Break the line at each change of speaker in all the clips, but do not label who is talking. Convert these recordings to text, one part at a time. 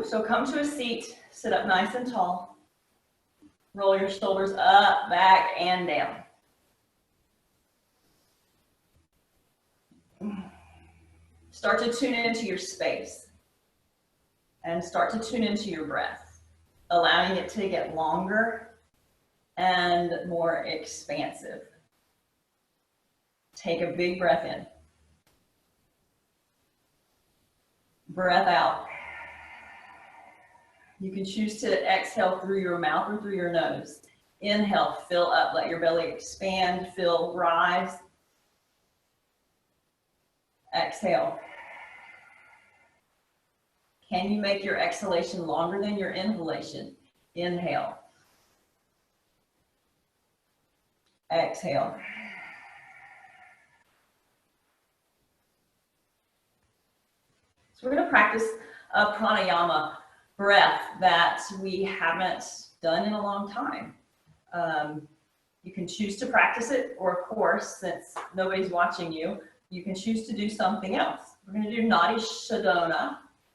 So come to a seat, sit up nice and tall. Roll your shoulders up, back, and down. Start to tune into your space and start to tune into your breath, allowing it to get longer and more expansive. Take a big breath in. Breath out. You can choose to exhale through your mouth or through your nose. Inhale, fill up, let your belly expand, fill, rise. Exhale. Can you make your exhalation longer than your inhalation? Inhale. Exhale. So we're going to practice a pranayama breath that we haven't done in a long time. You can choose to practice it, or of course, since nobody's watching you, you can choose to do something else. We're going to do Nadi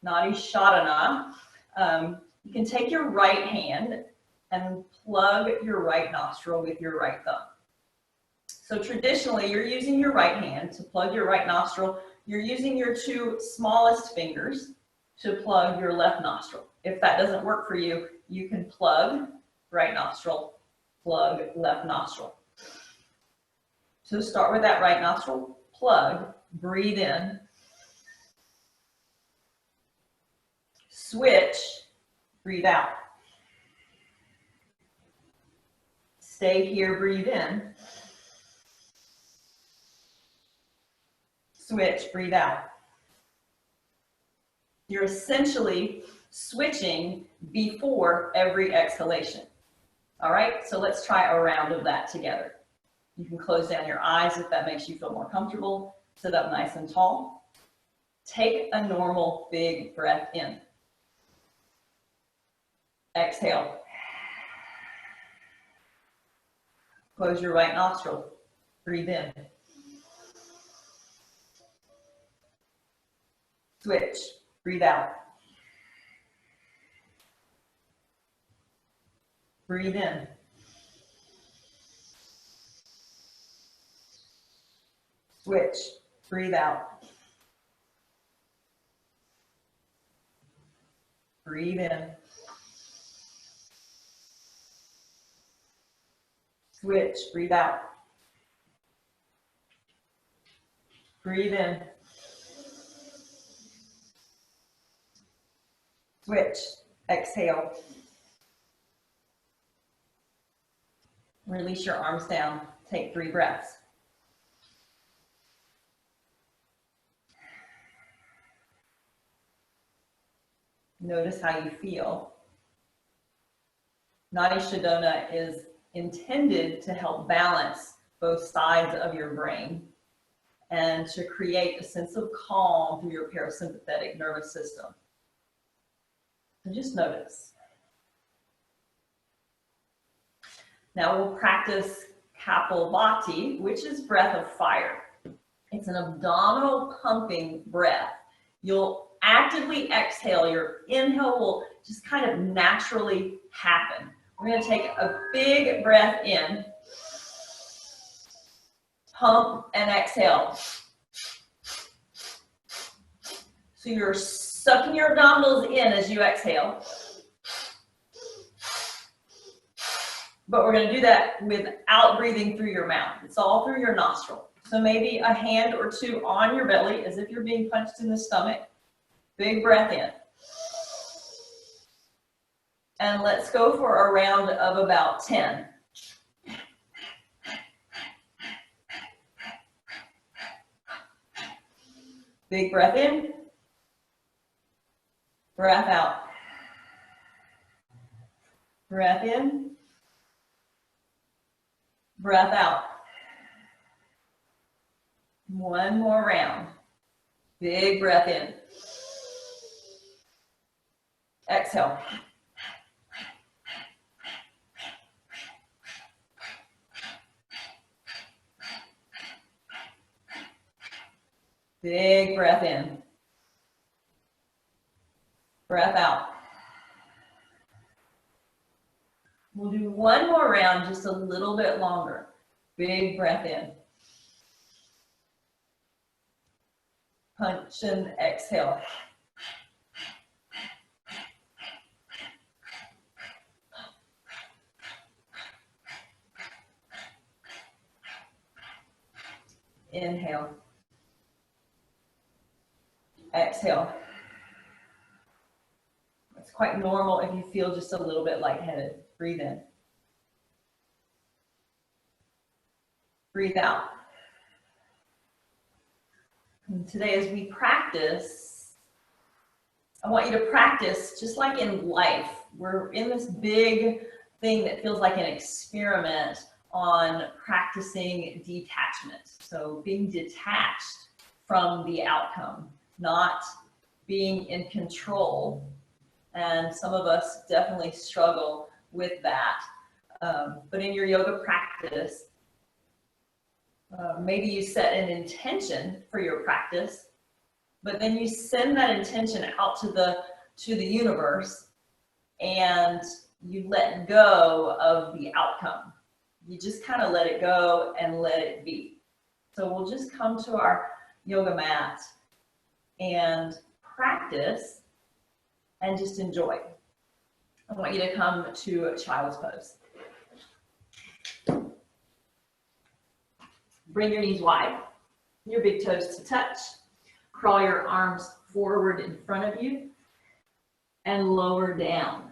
Shodhana. You can take your right hand and plug your right nostril with your right thumb. So traditionally, you're using your right hand to plug your right nostril. You're using your two smallest fingers to plug your left nostril. If that doesn't work for you, you can plug right nostril, plug left nostril. So start with that right nostril, plug, breathe in. Switch, breathe out. Stay here, breathe in. Switch, breathe out. You're essentially switching before every exhalation. All right, so let's try a round of that together. You can close down your eyes if that makes you feel more comfortable. Sit up nice and tall. Take a normal big breath in. Exhale. Close your right nostril. Breathe in. Switch. Breathe out. Breathe in. Switch. Breathe out. Breathe in. Switch. Breathe out. Breathe in. Switch. Exhale. Release your arms down. Take 3 breaths. Notice how you feel. Nadi Shodhana is intended to help balance both sides of your brain and to create a sense of calm through your parasympathetic nervous system. So just notice. Now we'll practice Kapalbhati, which is breath of fire. It's an abdominal pumping breath. You'll actively exhale. Your inhale will just kind of naturally happen. We're going to take a big breath in, pump and exhale. So you're sucking your abdominals in as you exhale. But we're going to do that without breathing through your mouth. It's all through your nostril. So maybe a hand or two on your belly as if you're being punched in the stomach. Big breath in. And let's go for a round of about 10. Big breath in. Breath out. Breath in. Breath out. One more round. Big breath in. Exhale. Big breath in. Breath out. We'll do one more round, just a little bit longer. Big breath in. Punch and exhale. Inhale. Exhale. It's quite normal if you feel just a little bit lightheaded. Breathe in. Breathe out. And today, as we practice, I want you to practice just like in life. We're in this big thing that feels like an experiment on practicing detachment. So being detached from the outcome, not being in control. And some of us definitely struggle with that. But in your yoga practice, maybe you set an intention for your practice, but then you send that intention out to the universe, and you let go of the outcome. You just kind of let it go and let it be. So we'll just come to our yoga mat and practice and just enjoy. I want you to come to a child's pose. Bring your knees wide, your big toes to touch. Crawl your arms forward in front of you and lower down.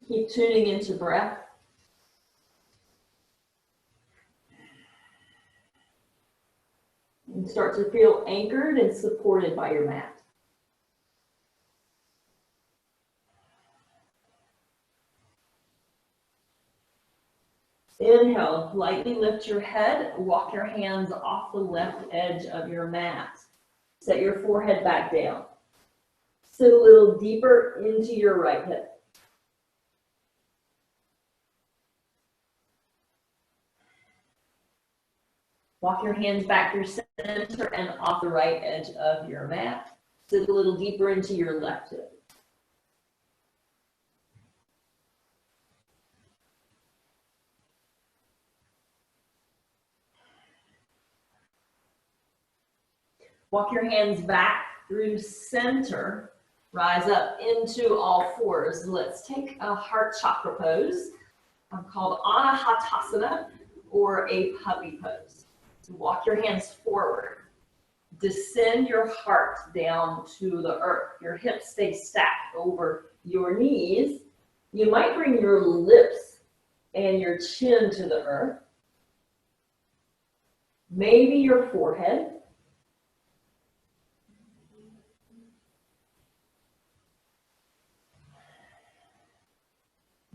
Keep tuning into breath. And start to feel anchored and supported by your mat. Inhale, lightly lift your head, walk your hands off the left edge of your mat. Set your forehead back down. Sit a little deeper into your right hip. Walk your hands back through center and off the right edge of your mat. Sit a little deeper into your left hip. Walk your hands back through center. Rise up into all fours. Let's take a heart chakra pose called Anahatasana, or a puppy pose. Walk your hands forward. Descend your heart down to the earth. Your hips stay stacked over your knees. You might bring your lips and your chin to the earth. Maybe your forehead.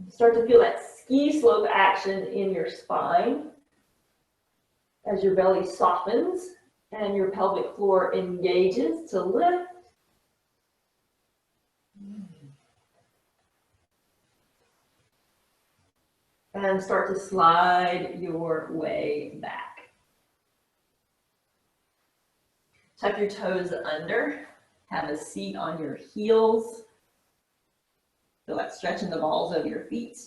Start to feel that ski slope action in your spine as your belly softens and your pelvic floor engages to lift. And start to slide your way back. Tuck your toes under. Have a seat on your heels. Feel like stretching the balls of your feet.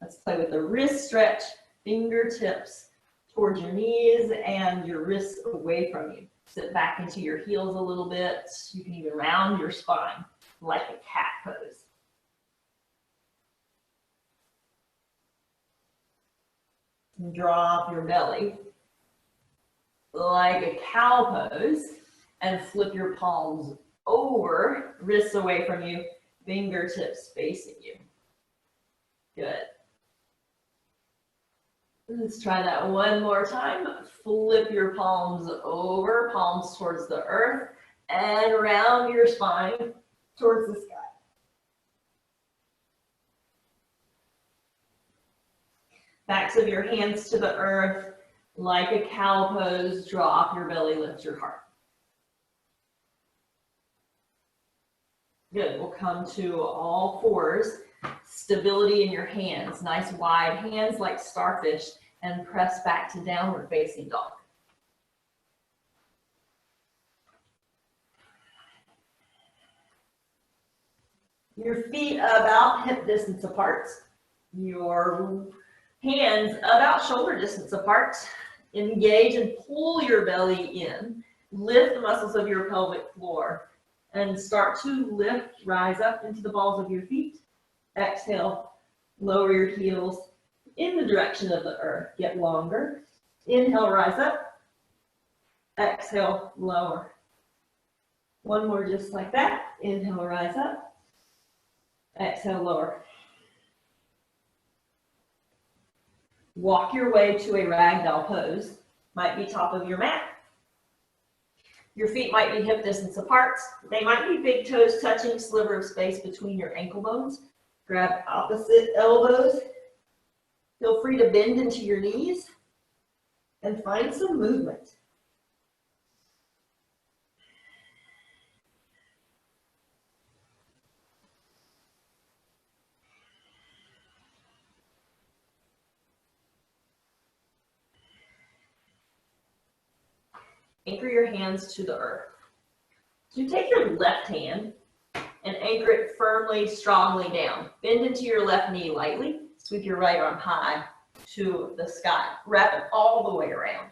Let's play with the wrist stretch, fingertips towards your knees and your wrists away from you. Sit back into your heels a little bit. You can even round your spine like a cat pose. And drop your belly like a cow pose and flip your palms over, wrists away from you, fingertips facing you. Good. Let's try that one more time. Flip your palms over, palms towards the earth, and round your spine towards the sky. Backs of your hands to the earth, like a cow pose. Drop your belly, lift your heart. Good. We'll come to all fours. Stability in your hands. Nice wide hands like starfish, and press back to downward facing dog. Your feet about hip distance apart. Your hands about shoulder distance apart. Engage and pull your belly in. Lift the muscles of your pelvic floor and start to lift, rise up into the balls of your feet. Exhale, lower your heels in the direction of the earth. Get longer. Inhale, rise up. Exhale, lower. One more just like that. Inhale, rise up. Exhale, lower. Walk your way to a ragdoll pose. Might be top of your mat. Your feet might be hip distance apart. They might be big toes touching, sliver of space between your ankle bones. Grab opposite elbows. Feel free to bend into your knees and find some movement. Anchor your hands to the earth. So you take your left hand and anchor it firmly, strongly down. Bend into your left knee lightly. Sweep your right arm high to the sky. Wrap it all the way around.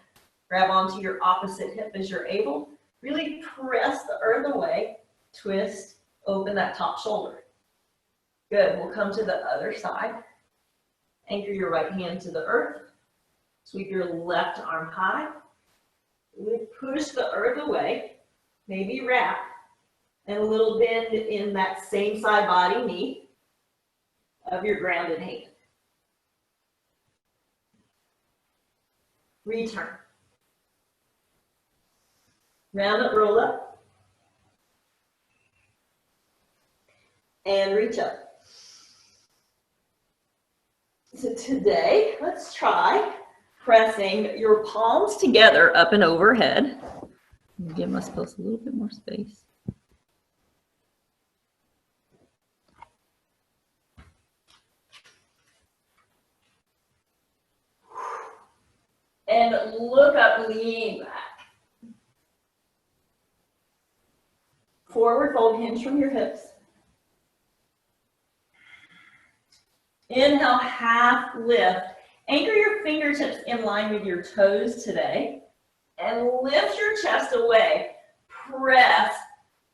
Grab onto your opposite hip as you're able. Really press the earth away. Twist, open that top shoulder. Good, we'll come to the other side. Anchor your right hand to the earth. Sweep your left arm high. Push the earth away. Maybe wrap. And a little bend in that same side body knee of your grounded hand. Return. Round up, roll up. And reach up. So today, let's try pressing your palms together up and overhead. Give myself a little bit more space. And look up, lean back. Forward fold, hinge from your hips. Inhale, half lift. Anchor your fingertips in line with your toes today. And lift your chest away. Press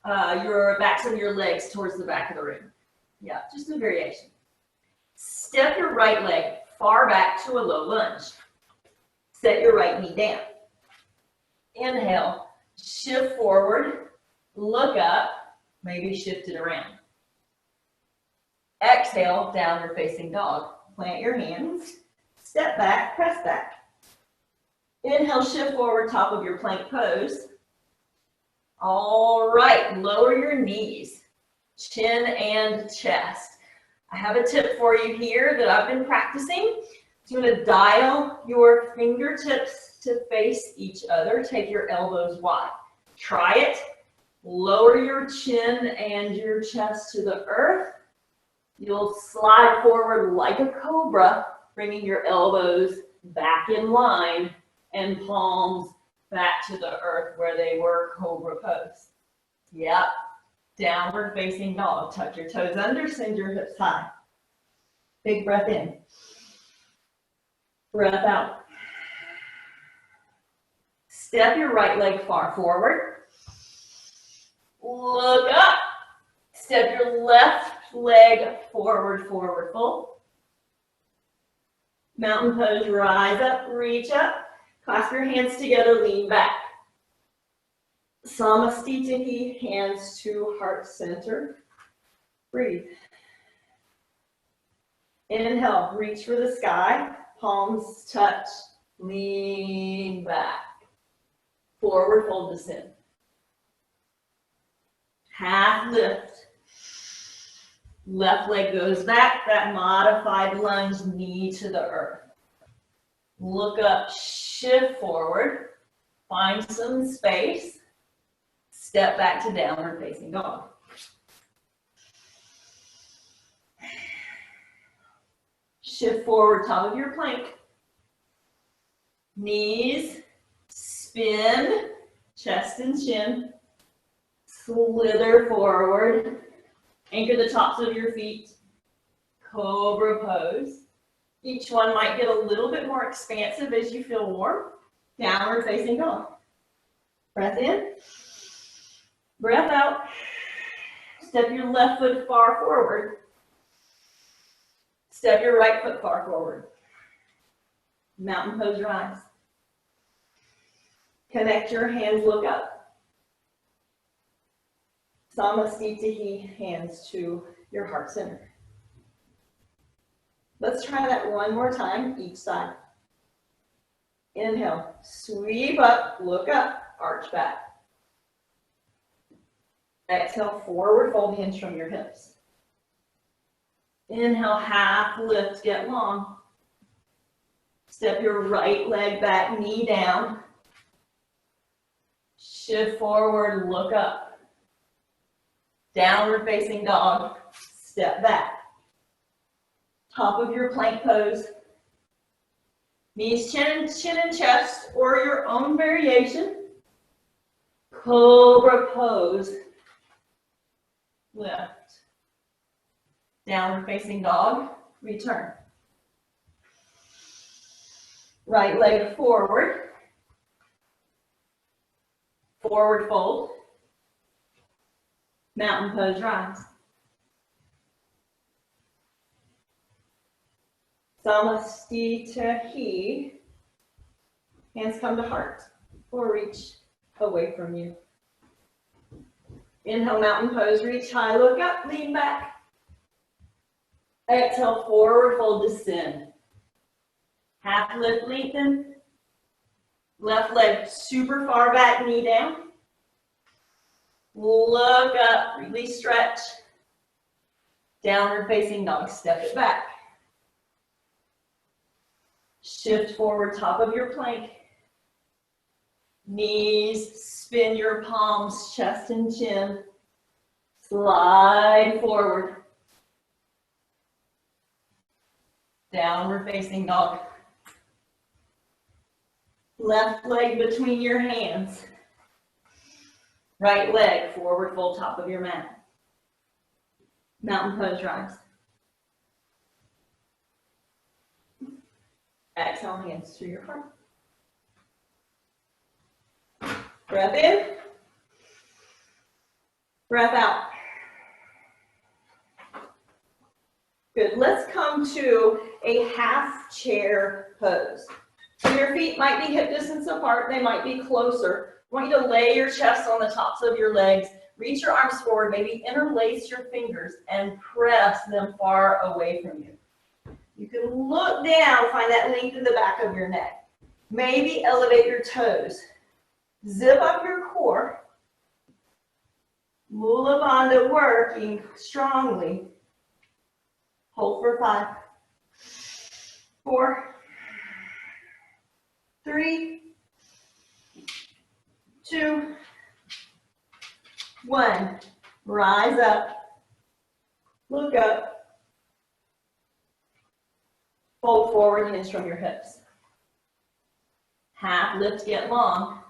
your backs of your legs towards the back of the room. Yeah, just a variation. Step your right leg far back to a low lunge. Set your right knee down. Inhale, shift forward, look up, maybe shift it around. Exhale, downward facing dog. Plant your hands, step back, press back. Inhale, shift forward, top of your plank pose. All right, lower your knees, chin and chest. I have a tip for you here that I've been practicing. You're going to dial your fingertips to face each other. Take your elbows wide. Try it. Lower your chin and your chest to the earth. You'll slide forward like a cobra, bringing your elbows back in line and palms back to the earth where they were cobra pose. Yep. Downward facing dog. Tuck your toes under, send your hips high. Big breath in. Breath out. Step your right leg far forward. Look up. Step your left leg forward, forward fold. Mountain pose, rise up, reach up. Clasp your hands together, lean back. Samastitihi, hands to heart center. Breathe. Inhale, reach for the sky. Palms touch, lean back. Forward fold, descend. Half lift. Left leg goes back, that modified lunge, knee to the earth. Look up, shift forward. Find some space. Step back to downward facing dog. Shift forward, top of your plank. Knees, spin, chest and chin. Slither forward. Anchor the tops of your feet. Cobra pose. Each one might get a little bit more expansive as you feel warm. Downward facing dog. Breath in. Breath out. Step your left foot far forward. Step your right foot far forward. Mountain pose rise. Connect your hands, look up. Samasthiti, hands to your heart center. Let's try that one more time, each side. Inhale, sweep up, look up, arch back. Exhale, forward fold hinge from your hips. Inhale, half lift, get long. Step your right leg back, knee down. Shift forward, look up. Downward facing dog, step back. Top of your plank pose. Knees chin and chest, or your own variation. Cobra pose. Lift. Downward facing dog, return. Right leg forward. Forward fold. Mountain pose rise. Samasthiti. Hands come to heart or reach away from you. Inhale, mountain pose, reach high, look up, lean back. Exhale, forward fold, descend. Half lift, lengthen. Left leg super far back, knee down. Look up, release, stretch. Downward facing dog, step it back. Shift forward, top of your plank. Knees, spin your palms, chest and chin. Slide forward. Downward facing dog. Left leg between your hands. Right leg forward fold, top of your mat. Mountain pose rise. Exhale, hands to your heart. Breath in. Breath out. Good. Let's come to a half chair pose. So your feet might be hip distance apart. They might be closer. I want you to lay your chest on the tops of your legs. Reach your arms forward. Maybe interlace your fingers and press them far away from you. You can look down, find that length in the back of your neck. Maybe elevate your toes. Zip up your core. Mula Bandha working strongly. Hold for 5, 4, 3, 2, 1. Rise up. Look up. Fold forward, hinge from your hips. Half lift, get long.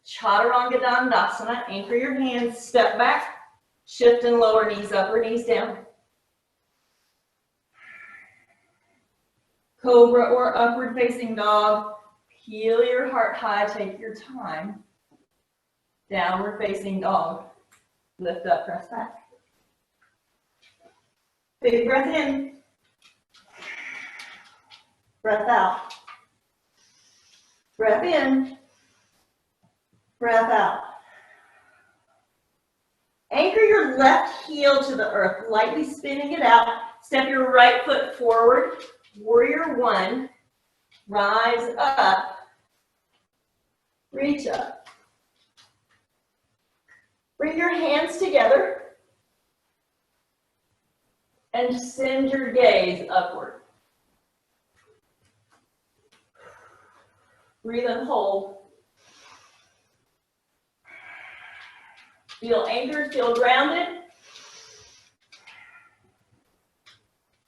Chaturanga Dandasana. Anchor your hands, step back, shift and lower knees, upper knees down. Cobra or upward facing dog. Peel your heart high, take your time. Downward facing dog. Lift up, press back. Big breath in. Breath out. Breath in. Breath out. Anchor your left heel to the earth, lightly spinning it out. Step your right foot forward. Warrior 1. Rise up. Reach up. Bring your hands together and send your gaze upward. Breathe and hold. Feel anchored, feel grounded.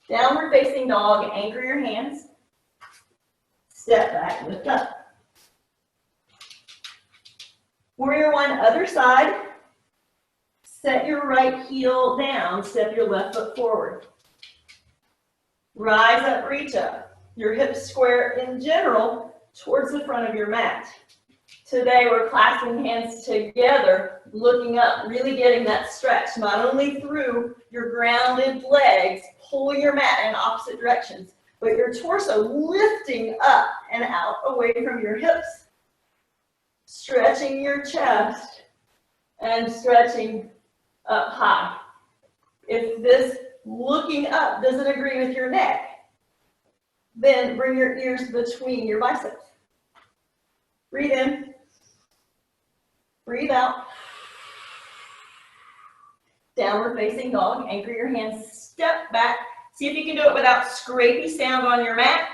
Downward facing dog, anchor your hands. Step back, lift up. Warrior 1, other side. Set your right heel down, step your left foot forward. Rise up, reach up. Your hips square in general towards the front of your mat. Today we're clasping hands together, looking up, really getting that stretch, not only through your grounded legs, pulling your mat in opposite directions, but your torso lifting up and out away from your hips, stretching your chest and stretching up high. If this looking up doesn't agree with your neck, then bring your ears between your biceps. Breathe in. Breathe out. Downward facing dog. Anchor your hands. Step back. See if you can do it without scrapey sound on your mat.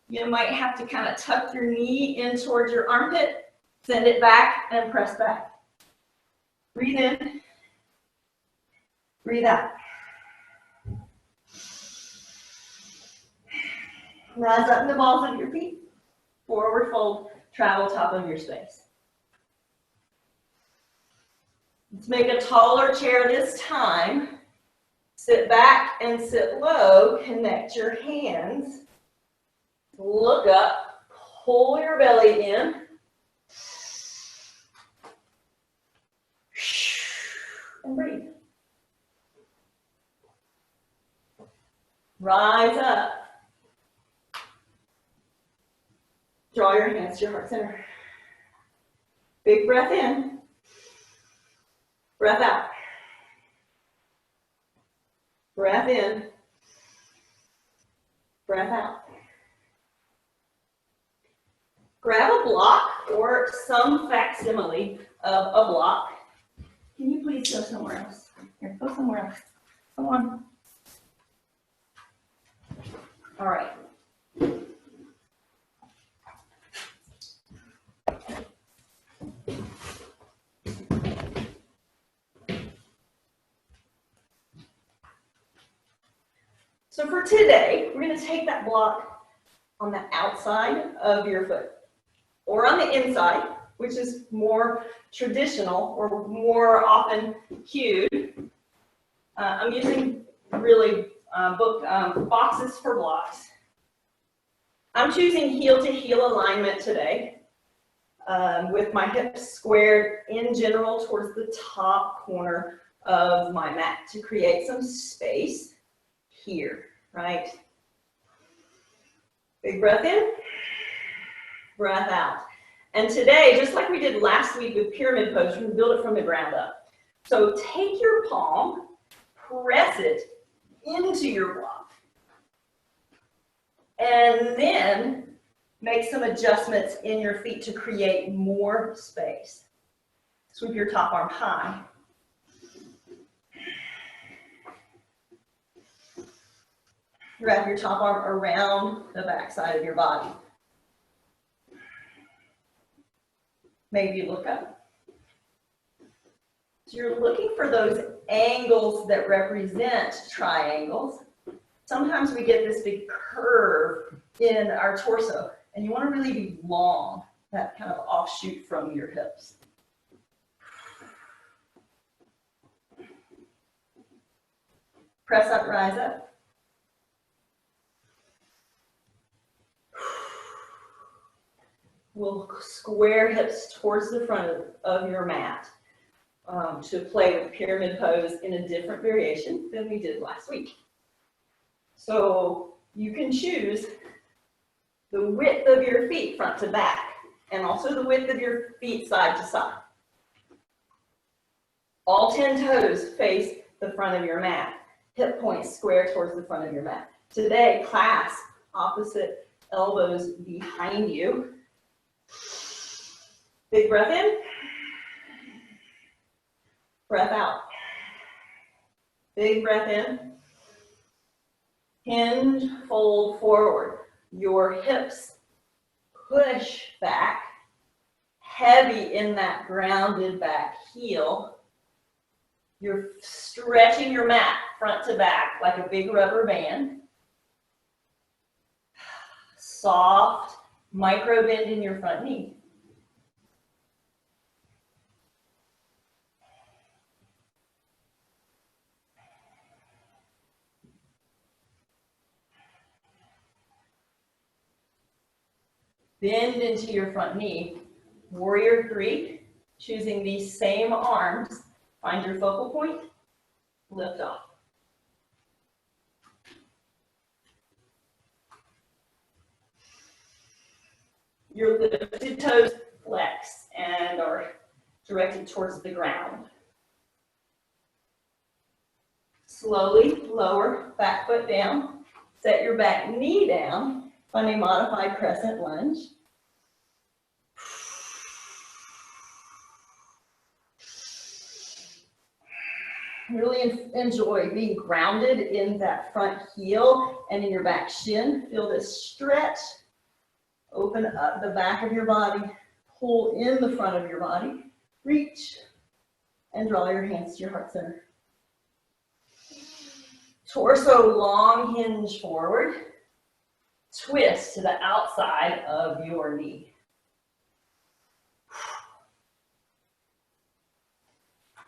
You might have to kind of tuck your knee in towards your armpit. Send it back and press back. Breathe in. Breathe out. Rise up in the balls of your feet. Forward fold. Travel top of your space. Let's make a taller chair this time. Sit back and sit low. Connect your hands. Look up. Pull your belly in. And breathe. Rise up. Draw your hands to your heart center. Big breath in. Breath out. Breath in. Breath out. Grab a block or some facsimile of a block. Can you please go somewhere else? Here, go somewhere else. Come on. All right. So for today, we're going to take that block on the outside of your foot or on the inside, which is more traditional or more often cued. I'm using really boxes for blocks. I'm choosing heel to heel alignment today with my hips squared in general towards the top corner of my mat to create some space here, right? Big breath in, breath out. And today, just like we did last week with pyramid pose, we're going to build it from the ground up. So take your palm, press it into your block, and then make some adjustments in your feet to create more space. Sweep your top arm high. Wrap your top arm around the back side of your body. Maybe look up. So you're looking for those angles that represent triangles. Sometimes we get this big curve in our torso, and you want to really be long, that kind of offshoot from your hips. Press up, rise up. We'll square hips towards the front of your mat to play with pyramid pose in a different variation than we did last week. So you can choose the width of your feet front to back and also the width of your feet side to side. All 10 toes face the front of your mat. Hip points square towards the front of your mat. Today, clasp opposite elbows behind you. Big breath in. Breath out. Big breath in. Hinge, fold forward. Your hips push back, heavy in that grounded back heel. You're stretching your mat front to back like a big rubber band. Soft micro bend in your front knee. Bend into your front knee. Warrior 3, choosing these same arms. Find your focal point, lift off. Your lifted toes flex and are directed towards the ground. Slowly lower back foot down. Set your back knee down. Find a modified crescent lunge. Really enjoy being grounded in that front heel and in your back shin. Feel this stretch. Open up the back of your body. Pull in the front of your body. Reach and draw your hands to your heart center. Torso long hinge forward. Twist to the outside of your knee.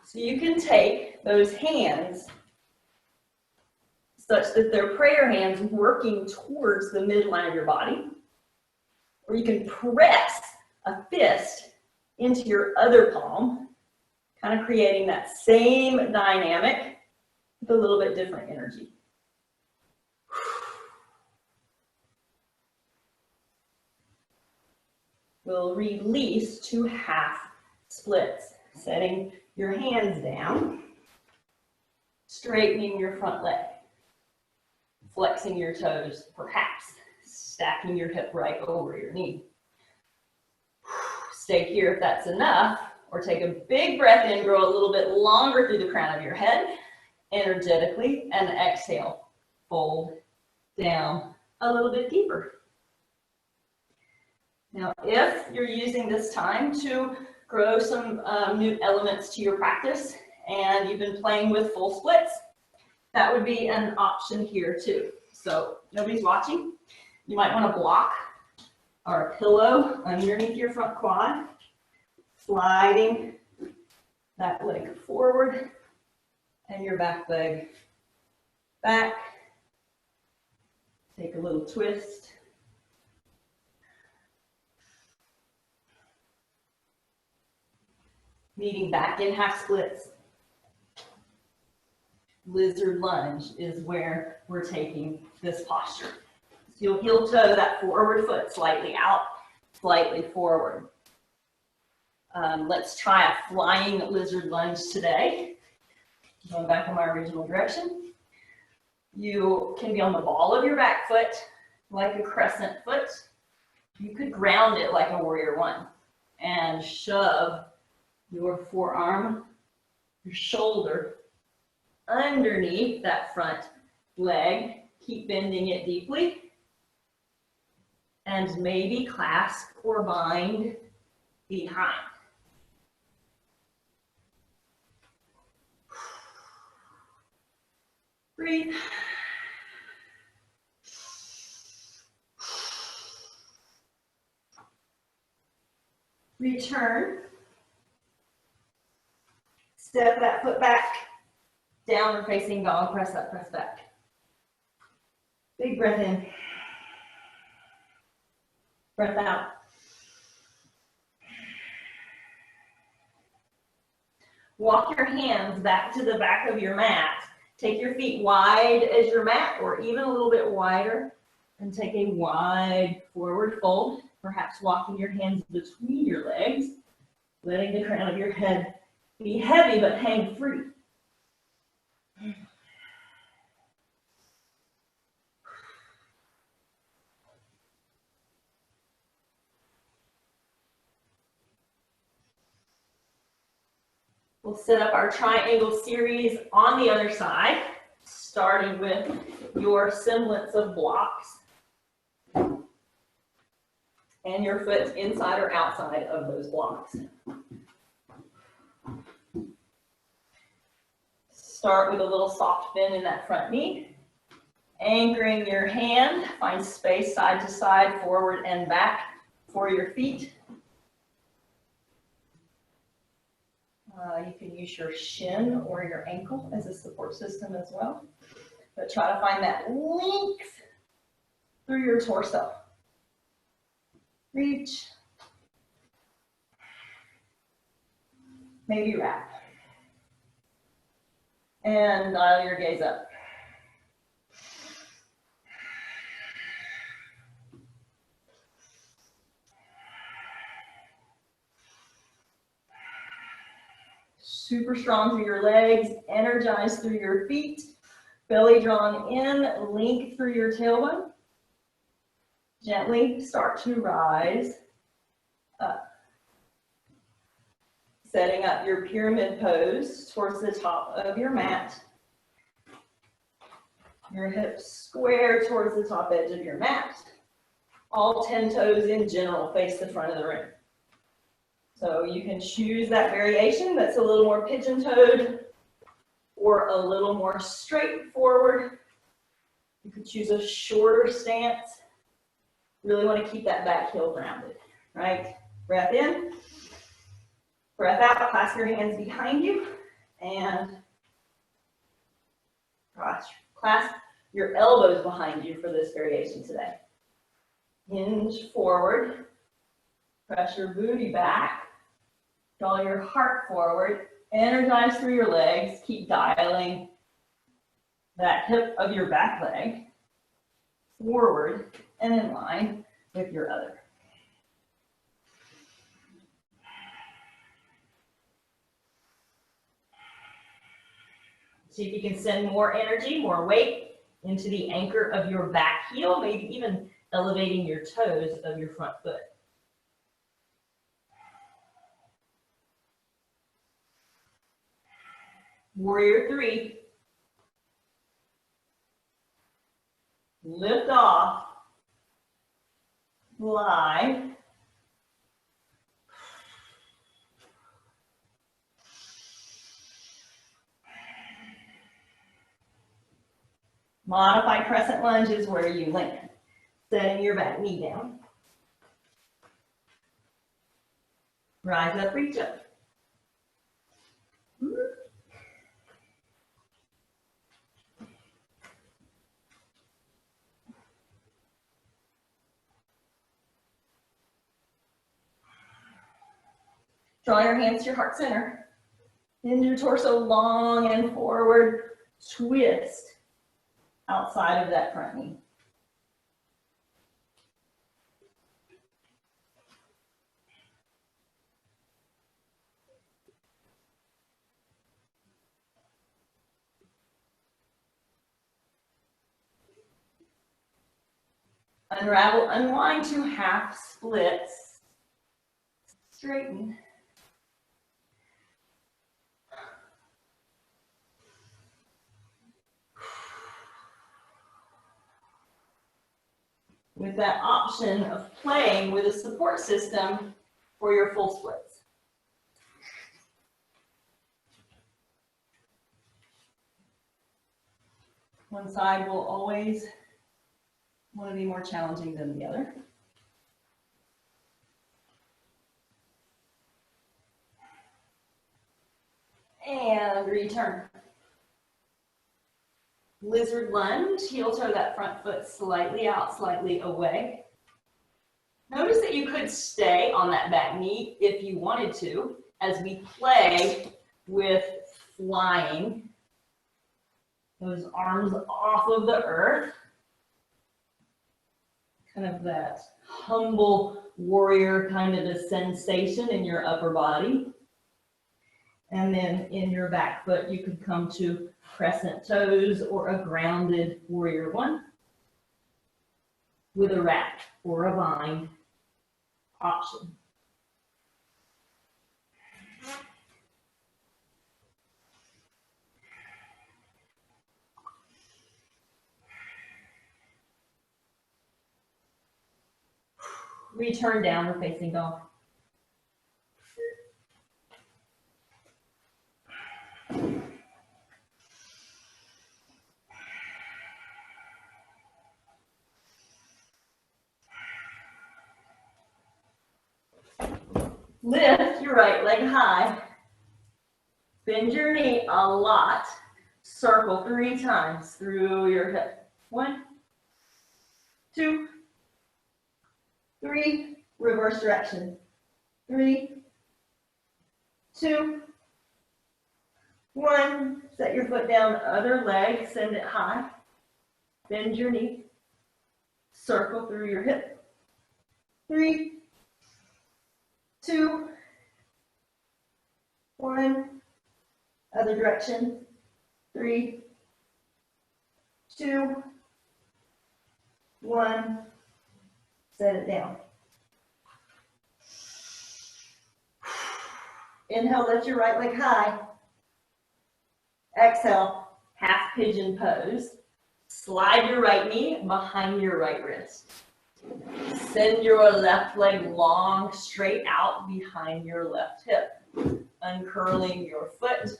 So you can take those hands such that they're prayer hands working towards the midline of your body, or you can press a fist into your other palm, kind of creating that same dynamic with a little bit different energy. We'll release to half splits, setting your hands down, straightening your front leg, flexing your toes, perhaps stacking your hip right over your knee. Stay here if that's enough, or take a big breath in, grow a little bit longer through the crown of your head, energetically, and exhale, fold down a little bit deeper. Now, if you're using this time to grow some new elements to your practice and you've been playing with full splits, that would be an option here too. So nobody's watching. You might want to block or a pillow underneath your front quad, sliding that leg forward and your back leg back. Take a little twist. Meeting back in half splits. Lizard lunge is where we're taking this posture. So you'll heel toe that forward foot slightly out, slightly forward. Let's try a flying lizard lunge today. Going back in my original direction. You can be on the ball of your back foot like a crescent foot. You could ground it like a warrior 1 and shove your forearm, your shoulder underneath that front leg. Keep bending it deeply. And maybe clasp or bind behind. Breathe. Return. Step that foot back. Downward facing dog. Press up, press back. Big breath in. Breath out. Walk your hands back to the back of your mat. Take your feet wide as your mat, or even a little bit wider, and take a wide forward fold, perhaps walking your hands between your legs, letting the crown of your head be heavy but hang free. We'll set up our triangle series on the other side, starting with your semblance of blocks and your foot inside or outside of those blocks. Start with a little soft bend in that front knee. Anchoring your hand, find space side to side, forward and back for your feet. You can use your shin or your ankle as a support system as well. But try to find that length through your torso. reach, maybe wrap. And dial your gaze up. Super strong through your legs, energized through your feet, belly drawn in, link through your tailbone. Gently start to rise up. Setting up your pyramid pose towards the top of your mat. Your hips square towards the top edge of your mat. All 10 toes in general face the front of the room. So you can choose that variation that's a little more pigeon-toed or a little more straightforward. You could choose a shorter stance. Really want to keep that back heel grounded, right? Breath in, breath out, clasp your hands behind you, and clasp your elbows behind you for this variation today. Hinge forward, press your booty back, draw your heart forward, energize through your legs, keep dialing that hip of your back leg forward and in line with your other. See if you can send more energy, more weight into the anchor of your back heel, maybe even elevating your toes of your front foot. Warrior three. Lift off. Glide. Modified crescent lunge is where you land, setting your back knee down. Rise up, reach up. Draw your hands to your heart center. Bend your torso long and forward. Twist outside of that front knee. Unravel, unwind to half splits. Straighten. With that option of playing with a support system for your full splits. One side will always want to be more challenging than the other. And return. Lizard lunge, heel toe that front foot slightly out, slightly away. Notice that you could stay on that back knee if you wanted to, as we play with flying those arms off of the earth. Kind of that humble warrior kind of a sensation in your upper body. And then in your back foot, you could come to crescent toes or a grounded warrior one with a wrap or a bind option. Return downward facing dog. Lift your right leg high. Bend your knee a lot. Circle 3 times through your hip. 1, 2, 3. reverse direction. 3, 2, 1. Set your foot down, other leg, send it high. Bend your knee. Circle through your hip. 3, 2, 1. Other direction. 3, 2, 1. Set it down. Inhale, lift your right leg high. Exhale, half pigeon pose. Slide your right knee behind your right wrist. Send your left leg long, straight out behind your left hip. Uncurling your foot,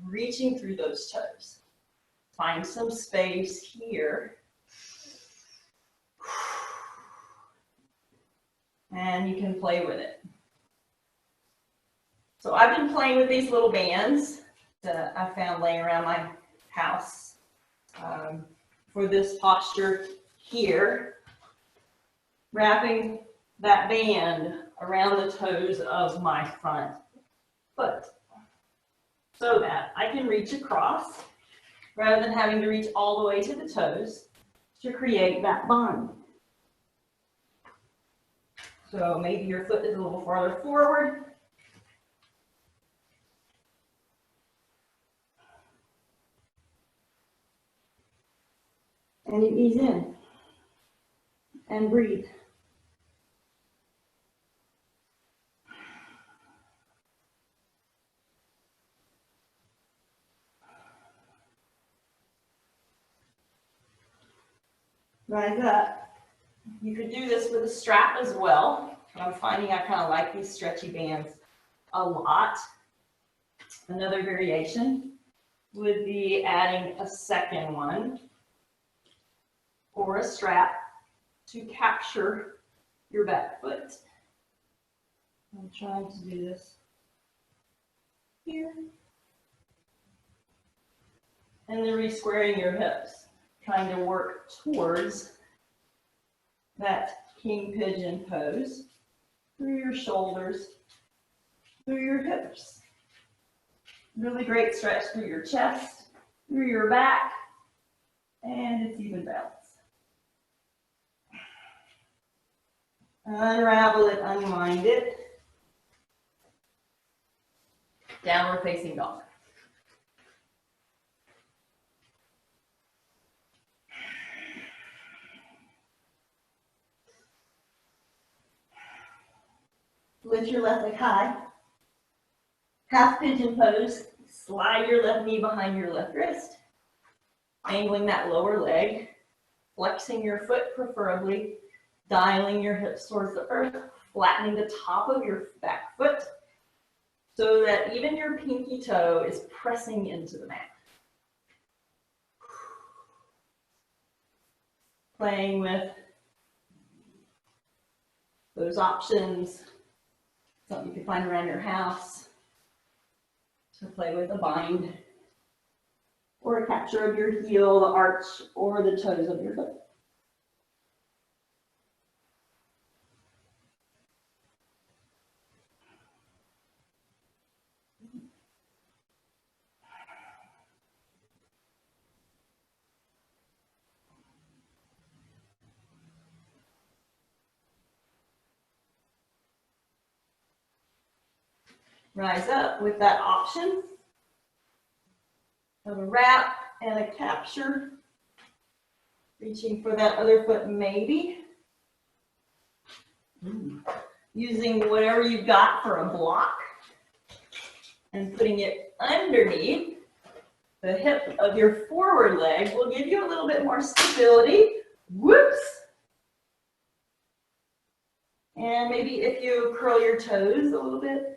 reaching through those toes. Find some space here. And you can play with it. So I've been playing with these little bands that I found laying around my house for this posture here. Wrapping that band around the toes of my front foot so that I can reach across rather than having to reach all the way to the toes to create that bond. So maybe your foot is a little farther forward. And you ease in and breathe. Rise up. You could do this with a strap as well. I'm finding I kind of like these stretchy bands a lot. Another variation would be adding a second one or a strap to capture your back foot. I'm trying to do this here. And then re-squaring your hips, trying to work towards that king pigeon pose through your shoulders, through your hips. Really great stretch through your chest, through your back, and it's even balance. Unravel it, unwind it. Downward facing dog. Lift your left leg high. Half pigeon pose. Slide your left knee behind your left wrist. Angling that lower leg. Flexing your foot preferably. Dialing your hips towards the earth. Flattening the top of your back foot so that even your pinky toe is pressing into the mat. Playing with those options. Something you can find around your house to play with a bind or a capture of your heel, the arch, or the toes of your foot. Rise up with that option of a wrap and a capture. Reaching for that other foot maybe. Using whatever you've got for a block and putting it underneath the hip of your forward leg will give you a little bit more stability. Whoops. And maybe if you curl your toes a little bit,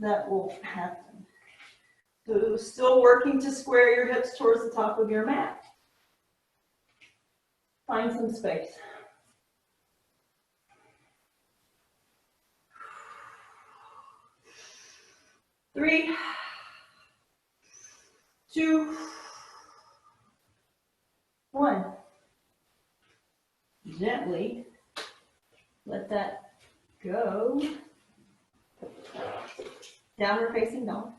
that will happen. So still working to square your hips towards the top of your mat. Find some space. Three, 2, 1. Gently let that go downward facing dog.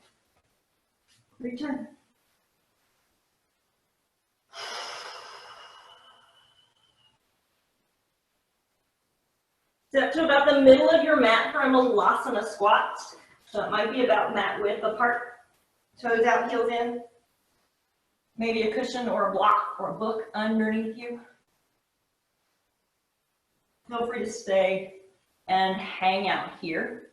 Return. Step to about the middle of your mat for a Malasana squat. So it might be about mat width apart. Toes out, heels in. Maybe a cushion or a block or a book underneath you. Feel free to stay and hang out here.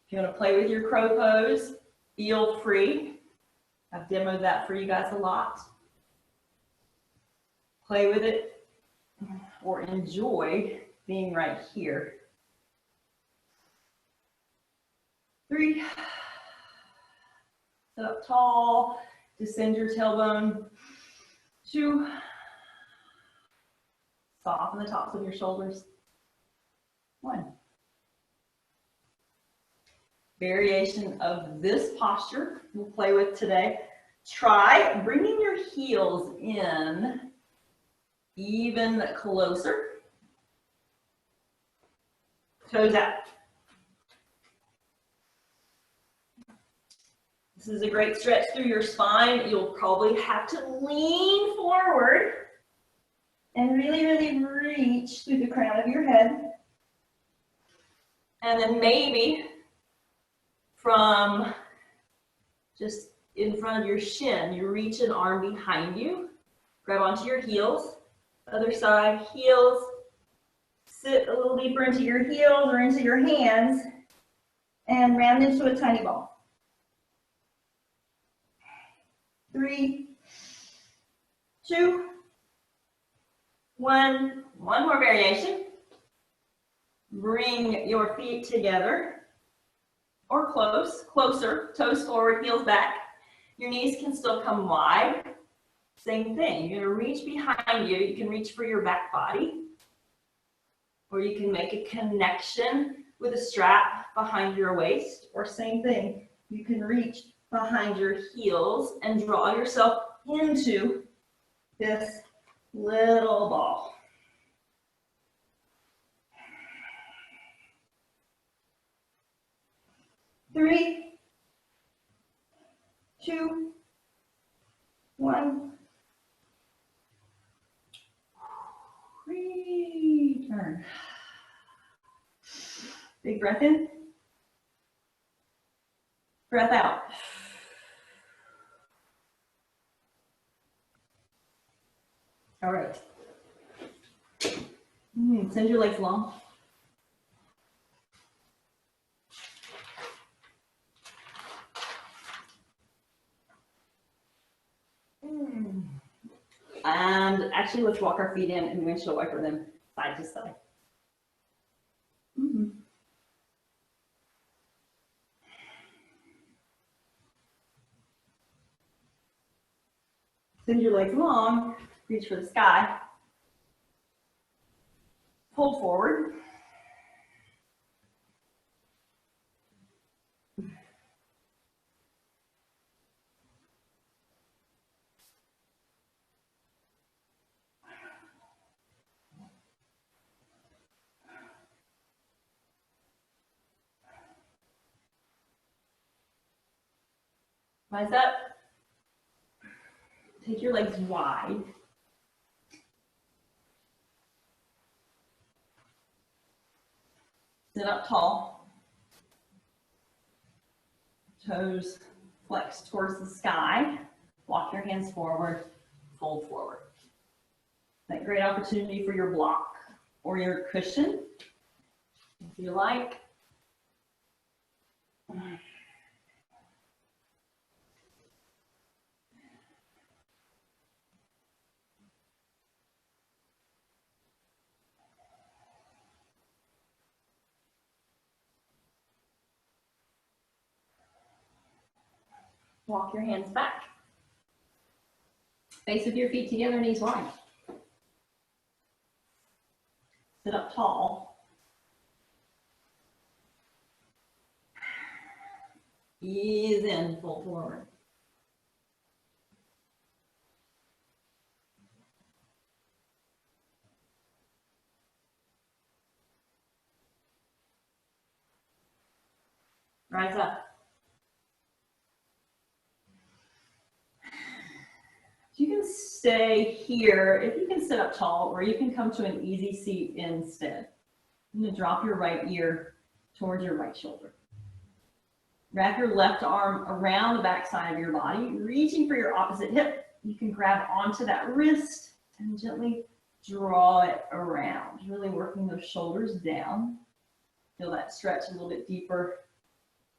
If you want to play with your crow pose, feel free. I've demoed that for you guys a lot. Play with it or enjoy being right here. 3. Sit up tall, descend your tailbone. 2. Soften the tops of your shoulders. 1. Variation of this posture we'll play with today. Try bringing your heels in even closer. Toes out. This is a great stretch through your spine. You'll probably have to lean forward and really, really reach through the crown of your head. And then maybe from just in front of your shin, you reach an arm behind you, grab onto your heels, other side, heels, sit a little deeper into your heels or into your hands, and round into a tiny ball. 3, 2, 1. One more variation. Bring your feet together or closer, toes forward, heels back. Your knees can still come wide. Same thing, you're gonna reach behind you. You can reach for your back body, or you can make a connection with a strap behind your waist, or same thing, you can reach behind your heels and draw yourself into this little ball. 3, 2, 1. Return. Big breath in. Breath out. All right. Send your legs long. And actually, let's walk our feet in and windshield wiper them side to side. Send your legs long, reach for the sky. Fold forward. Rise up. Take your legs wide. Sit up tall. Toes flex towards the sky. Walk your hands forward. Fold forward. That great opportunity for your block or your cushion, if you like. Walk your hands back. Face with your feet together, knees wide. Sit up tall. Ease in, fold forward. Rise up. You can stay here if you can sit up tall, or you can come to an easy seat instead. I'm going to drop your right ear towards your right shoulder. Wrap your left arm around the back side of your body, reaching for your opposite hip. You can grab onto that wrist and gently draw it around, really working those shoulders down. Feel that stretch a little bit deeper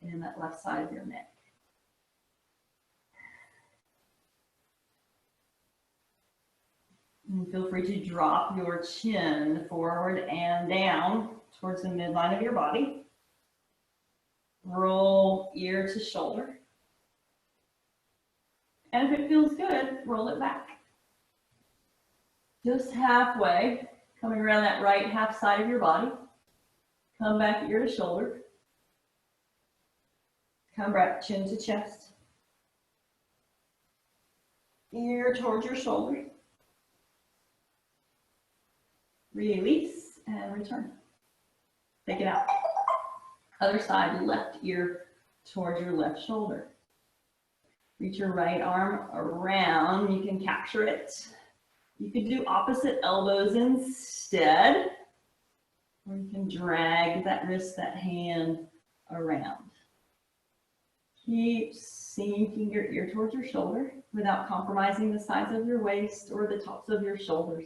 in that left side of your neck. And feel free to drop your chin forward and down towards the midline of your body. Roll ear to shoulder. And if it feels good, roll it back. Just halfway, coming around that right half side of your body. Come back ear to shoulder. Come back chin to chest. Ear towards your shoulder. Release and return. Take it out. Other side, left ear towards your left shoulder. Reach your right arm around. You can capture it. You could do opposite elbows instead, or you can drag that wrist, that hand around. Keep sinking your ear towards your shoulder without compromising the sides of your waist or the tops of your shoulders.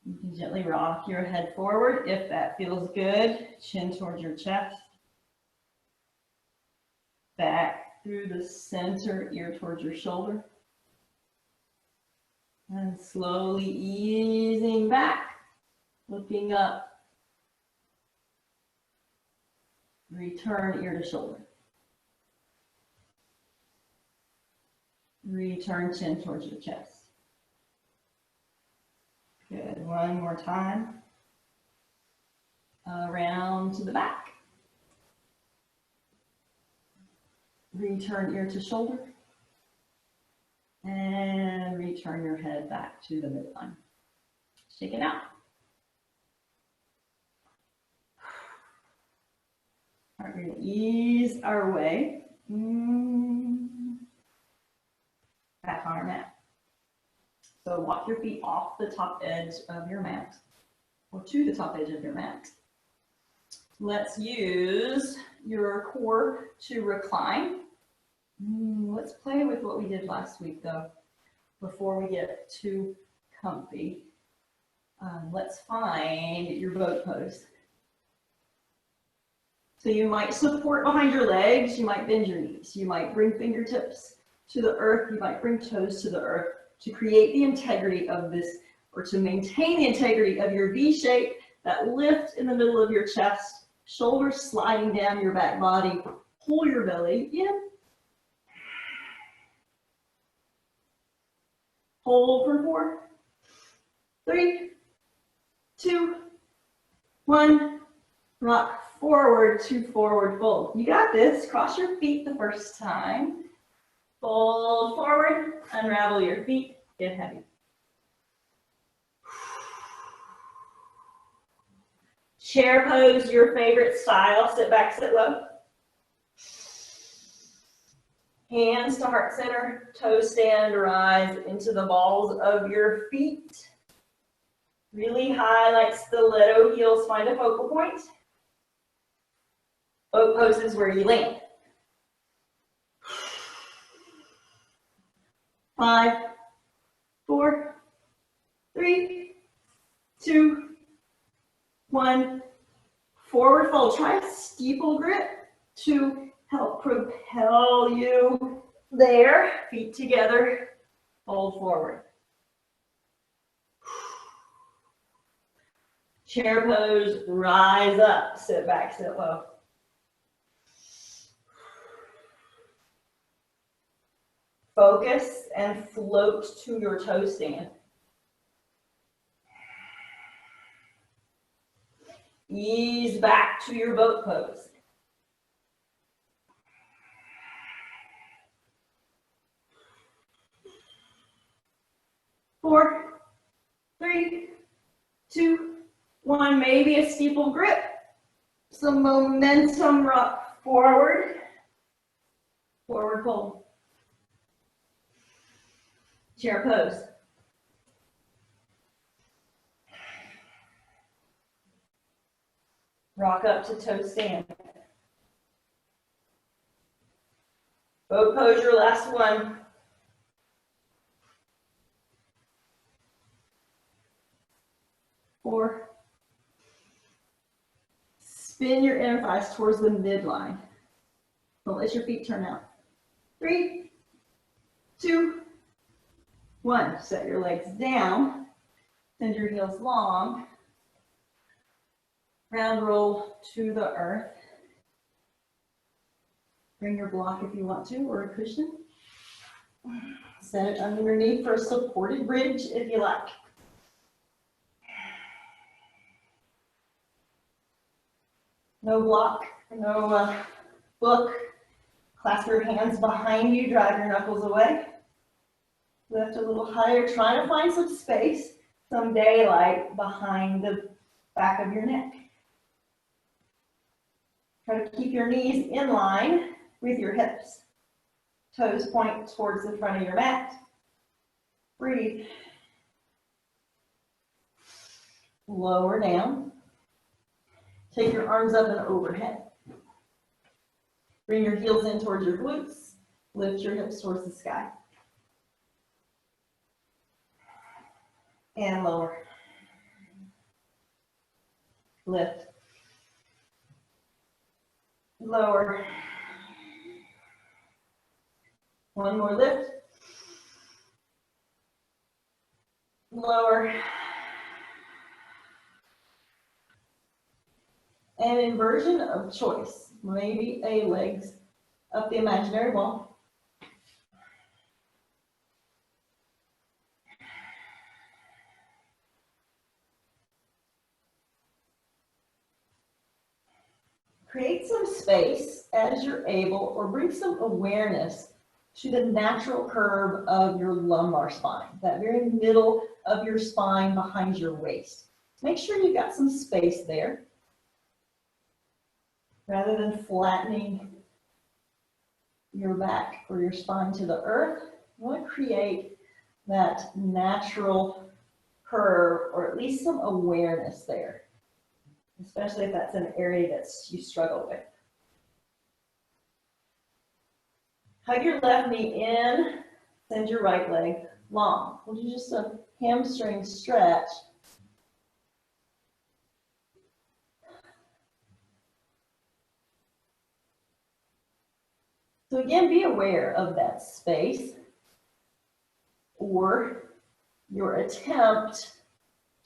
You can gently rock your head forward if that feels good. Chin towards your chest. Back through the center, ear towards your shoulder. And slowly easing back, looking up. Return ear to shoulder. Return chin towards your chest. Good, one more time. Around to the back. Return ear to shoulder. And return your head back to the midline. Shake it out. All right, we're going to ease our way back on our mat. So walk your feet off the top edge of your mat, or to the top edge of your mat. Let's use your core to recline. Let's play with what we did last week, though, before we get too comfy. Let's find your boat pose. So you might support behind your legs, you might bend your knees, you might bring fingertips to the earth, you might bring toes to the earth to create the integrity of this, or to maintain the integrity of your V shape, that lift in the middle of your chest, shoulders sliding down your back body, pull your belly in. Hold for 4, 3, 2, 1. Rock forward to forward fold. You got this. Cross your feet the first time. Fold forward, unravel your feet, get heavy. Chair pose, your favorite style. Sit back, sit low. Hands to heart center, toes stand, rise into the balls of your feet. Really highlight stiletto heels, find a focal point. Boat pose is where you land. 5, 4, 3, 2, 1. Forward fold. Try a steeple grip to help propel you there. Feet together. Fold forward. Chair pose. Rise up. Sit back, sit low. Focus and float to your toe stand. Ease back to your boat pose. Four, 3, 2, One, maybe a steeple grip. Some momentum rock forward. Forward fold. Chair pose. Rock up to toe stand. Boat pose, your last one. Four. Spin your inner thighs towards the midline. Don't let your feet turn out. 3, 2, 1. Set your legs down. Send your heels long. Round roll to the earth. Bring your block if you want to, or a cushion. Set it underneath for a supported bridge if you like. No block, no book. Clasp your hands behind you, drive your knuckles away. Lift a little higher, trying to find some space, some daylight behind the back of your neck. Try to keep your knees in line with your hips. Toes point towards the front of your mat. Breathe. Lower down. Take your arms up and overhead. Bring your heels in towards your glutes. Lift your hips towards the sky. And lower. Lift. Lower. One more lift. Lower. An inversion of choice. Maybe a legs up the imaginary wall. Create some space as you're able, or bring some awareness to the natural curve of your lumbar spine, that very middle of your spine behind your waist. Make sure you've got some space there. Rather than flattening your back or your spine to the earth, you want to create that natural curve, or at least some awareness there, especially if that's an area that you struggle with. Hug your left knee in, send your right leg long. We'll do just a hamstring stretch. So again, be aware of that space or your attempt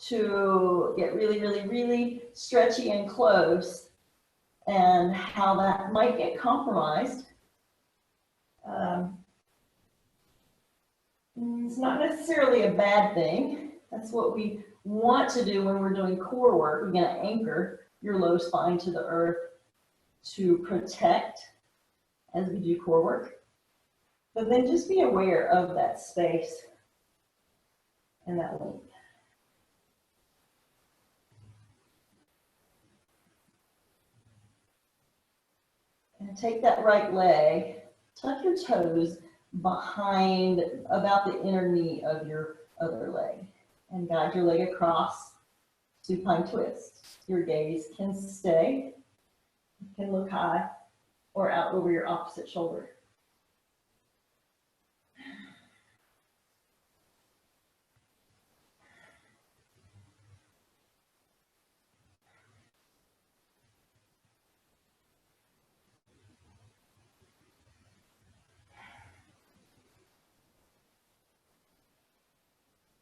to get really, really, really stretchy and close, and how that might get compromised. It's not necessarily a bad thing. That's what we want to do when we're doing core work. We're going to anchor your low spine to the earth to protect as we do core work. But then just be aware of that space and that length. And take that right leg, tuck your toes behind about the inner knee of your other leg, and guide your leg across, supine twist. Your gaze can stay, you can look high or out over your opposite shoulder.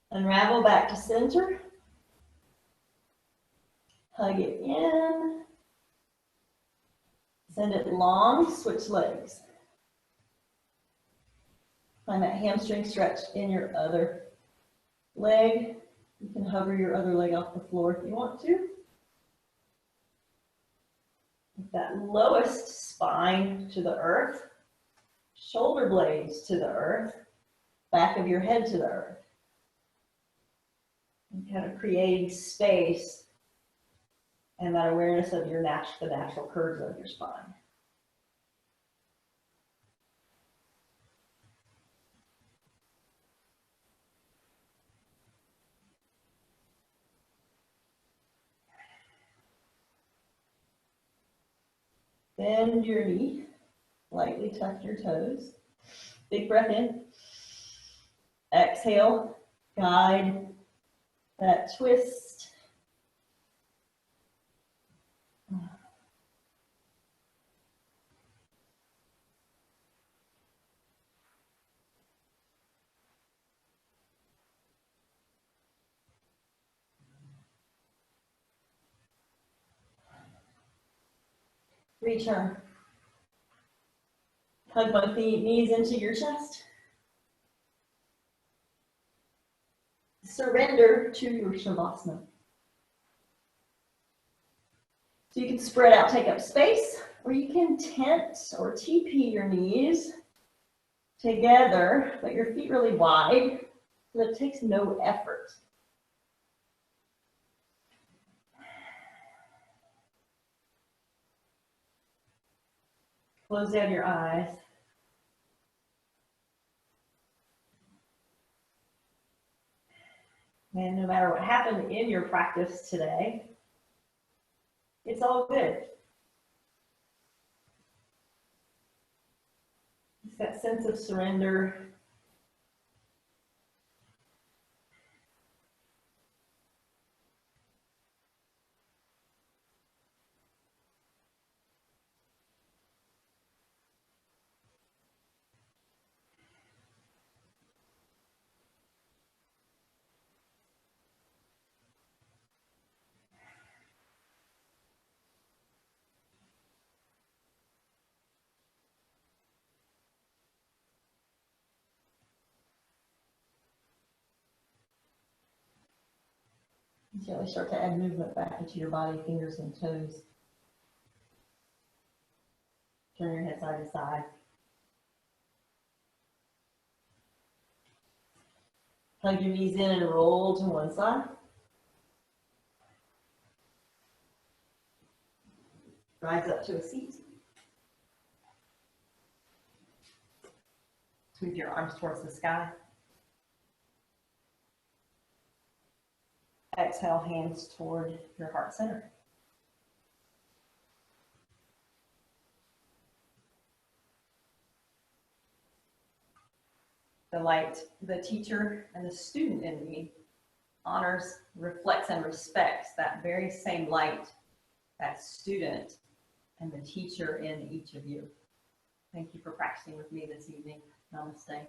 Unravel back to center. Hug it in. Send it long, switch legs. Find that hamstring stretch in your other leg. You can hover your other leg off the floor if you want to. That lowest spine to the earth, shoulder blades to the earth, back of your head to the earth. And kind of creating space And that awareness of the natural curves of your spine. Bend your knee, lightly tuck your toes. Big breath in. Exhale, guide that twist. Return. Hug both knees into your chest. Surrender to your Shavasana. So you can spread out, take up space, or you can tent or TP your knees together, but your feet really wide, so it takes no effort. Close down your eyes. And no matter what happened in your practice today, it's all good. It's that sense of surrender. Gently start to add movement back into your body, fingers and toes. Turn your head side to side. Hug your knees in and roll to one side. Rise up to a seat. Sweep your arms towards the sky. Exhale, hands toward your heart center. The light, the teacher and the student in me honors, reflects, and respects that very same light, that student and the teacher in each of you. Thank you for practicing with me this evening. Namaste.